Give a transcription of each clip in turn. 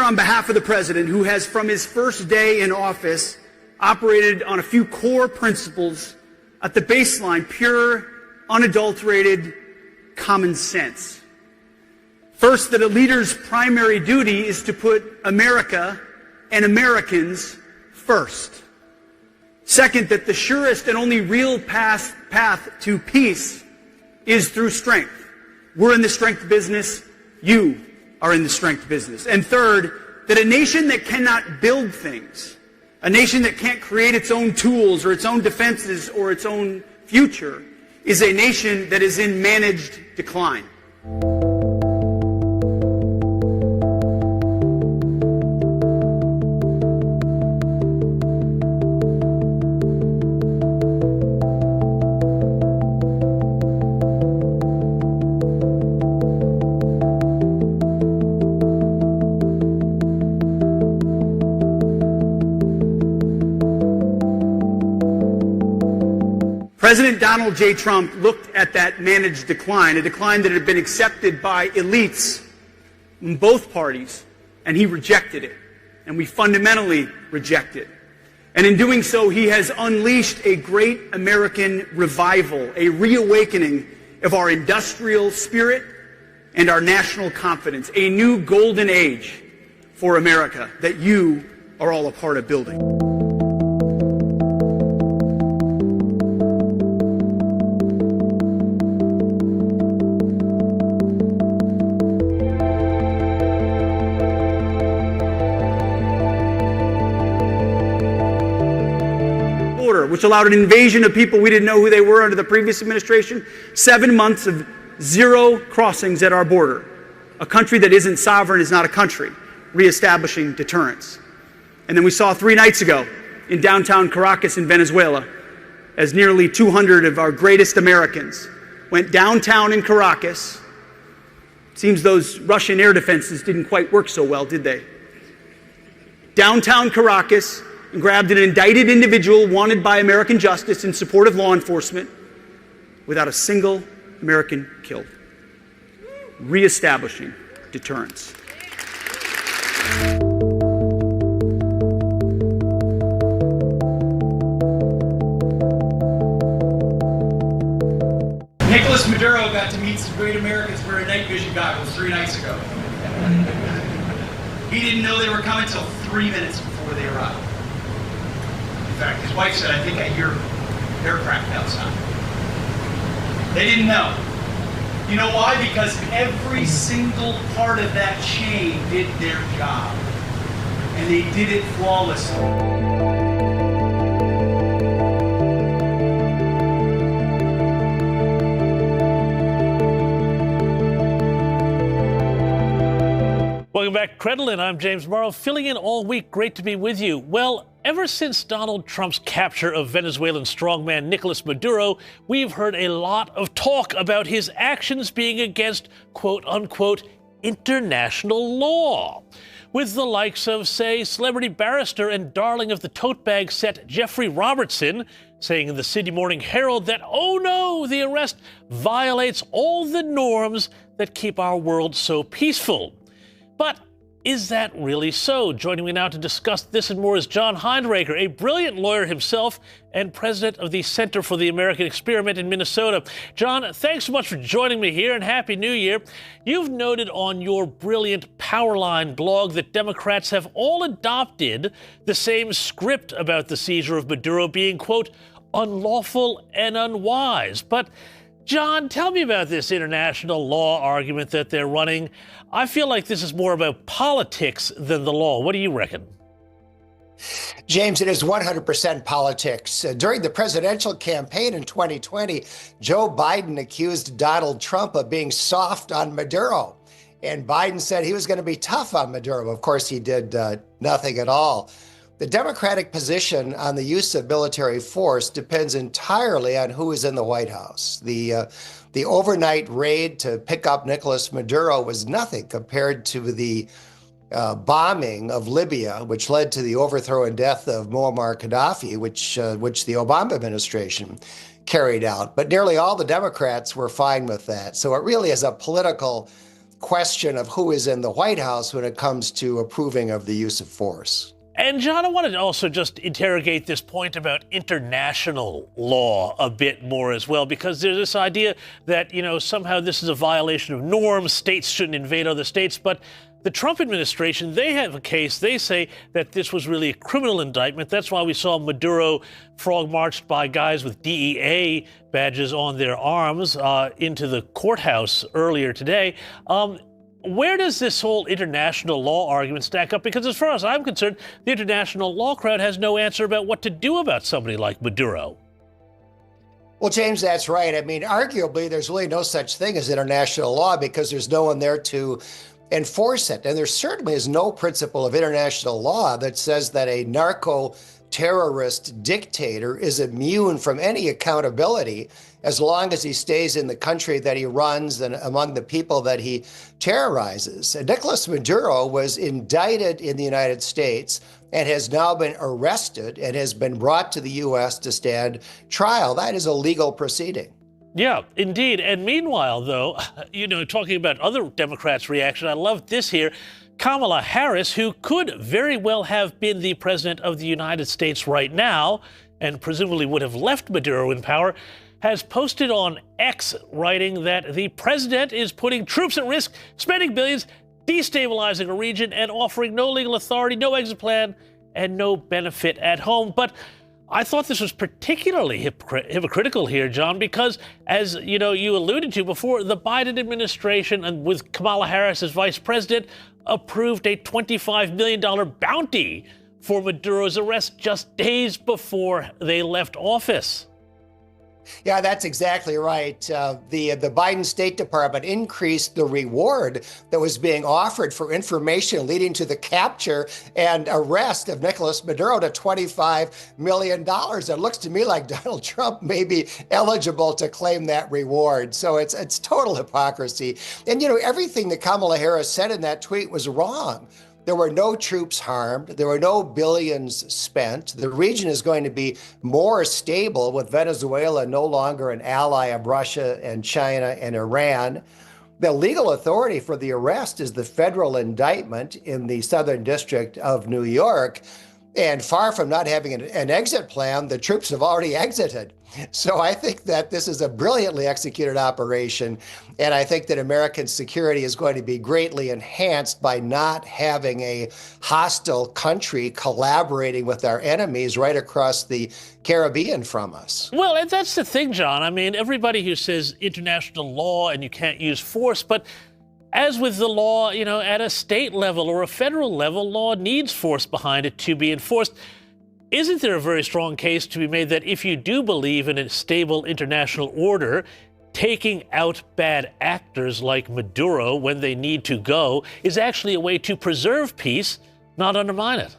here on behalf of the president, who has from his first day in office operated on a few core principles at the baseline, pure, unadulterated common sense. First, that a leader's primary duty is to put America and Americans first. Second, that the surest and only real path to peace is through strength. We're in the strength business. You are in the strength business. And third, that a nation that cannot build things, a nation that can't create its own tools or its own defenses or its own future, is a nation that is in managed decline. President Donald J. Trump looked at that managed decline, a decline that had been accepted by elites in both parties, and he rejected it. And we fundamentally reject it. And in doing so, he has unleashed a great American revival, a reawakening of our industrial spirit and our national confidence, a new golden age for America that you are all a part of building. Which allowed an invasion of people we didn't know who they were under the previous administration. 7 months of zero crossings at our border. A country that isn't sovereign is not a country. Reestablishing deterrence. And then we saw 3 nights ago in downtown Caracas in Venezuela, as nearly 200 of our greatest Americans went downtown in Caracas. Seems those Russian air defenses didn't quite work so well, did they? Downtown Caracas, and grabbed an indicted individual wanted by American justice in support of law enforcement without a single American killed. Reestablishing deterrence. Nicolas Maduro got to meet some great Americans wearing night vision goggles 3 nights ago. He didn't know they were coming until 3 minutes before they arrived. In fact, his wife said, I think I hear aircraft outside. They didn't know. You know why? Because every single part of that chain did their job. And they did it flawlessly. Welcome back, Credlin. I'm James Morrow, filling in all week. Great to be with you. Well, ever since Donald Trump's capture of Venezuelan strongman Nicolas Maduro, we've heard a lot of talk about his actions being against, quote-unquote, international law. With the likes of, say, celebrity barrister and darling of the tote bag set Jeffrey Robertson saying in the Sydney Morning Herald that, oh no, the arrest violates all the norms that keep our world so peaceful. But is that really so? Joining me now to discuss this and more is John Heinraker, a brilliant lawyer himself and president of the Center for the American Experiment in Minnesota. John, thanks so much for joining me here, and Happy New Year. You've noted on your brilliant Powerline blog that Democrats have all adopted the same script about the seizure of Maduro being, quote, unlawful and unwise. But John, tell me about this international law argument that they're running. I feel like this is more about politics than the law. What do you reckon? James, it is 100% politics. During the presidential campaign in 2020, Joe Biden accused Donald Trump of being soft on Maduro. And Biden said he was going to be tough on Maduro. Of course, he did nothing at all. The Democratic position on the use of military force depends entirely on who is in the White House. The overnight raid to pick up Nicolas Maduro was nothing compared to the bombing of Libya, which led to the overthrow and death of Muammar Gaddafi, which the Obama administration carried out. But nearly all the Democrats were fine with that. So it really is a political question of who is in the White House when it comes to approving of the use of force. And John, I wanted to also just interrogate this point about international law a bit more as well, because there's this idea that, somehow this is a violation of norms, states shouldn't invade other states, but the Trump administration, they have a case. They say that this was really a criminal indictment. That's why we saw Maduro frog marched by guys with DEA badges on their arms into the courthouse earlier today. Where does this whole international law argument stack up? Because as far as I'm concerned, the international law crowd has no answer about what to do about somebody like Maduro. Well, James, that's right. I mean, arguably, there's really no such thing as international law because there's no one there to enforce it. And there certainly is no principle of international law that says that a narco-terrorist dictator is immune from any accountability as long as he stays in the country that he runs and among the people that he terrorizes. And Nicolas Maduro was indicted in the United States and has now been arrested and has been brought to the U.S. to stand trial. That is a legal proceeding. Yeah, indeed. And meanwhile, though, talking about other Democrats' reaction, I love this here. Kamala Harris, who could very well have been the president of the United States right now, and presumably would have left Maduro in power, has posted on X, writing that the president is putting troops at risk, spending billions, destabilizing a region, and offering no legal authority, no exit plan, and no benefit at home. But I thought this was particularly hypocritical here, John, because as you alluded to before, the Biden administration, and with Kamala Harris as vice president, approved a $25 million bounty for Maduro's arrest just days before they left office. Yeah, that's exactly right. The Biden State Department increased the reward that was being offered for information leading to the capture and arrest of Nicolas Maduro to $25 million. It looks to me like Donald Trump may be eligible to claim that reward. So it's total hypocrisy. And, everything that Kamala Harris said in that tweet was wrong. There were no troops harmed. There were no billions spent. The region is going to be more stable with Venezuela no longer an ally of Russia and China and Iran. The legal authority for the arrest is the federal indictment in the Southern District of New York. And far from not having an exit plan, the troops have already exited. So I think that this is a brilliantly executed operation. And I think that American security is going to be greatly enhanced by not having a hostile country collaborating with our enemies right across the Caribbean from us. Well, and that's the thing, John. I mean, everybody who says international law and you can't use force, but as with the law, at a state level or a federal level, law needs force behind it to be enforced. Isn't there a very strong case to be made that if you do believe in a stable international order, taking out bad actors like Maduro when they need to go is actually a way to preserve peace, not undermine it?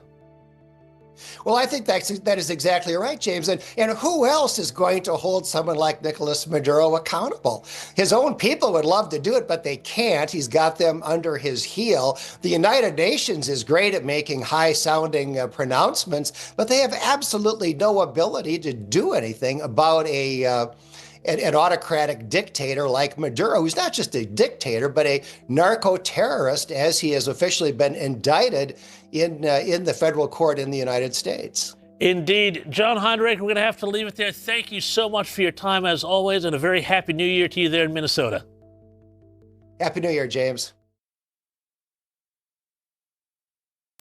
Well, I think that is exactly right, James. And who else is going to hold someone like Nicolas Maduro accountable? His own people would love to do it, but they can't. He's got them under his heel. The United Nations is great at making high-sounding pronouncements, but they have absolutely no ability to do anything about an autocratic dictator like Maduro, who's not just a dictator, but a narco-terrorist, as he has officially been indicted in the federal court in the United States. Indeed. John Heinrich, we're going to have to leave it there. Thank you so much for your time, as always, and a very happy New Year to you there in Minnesota. Happy New Year, James.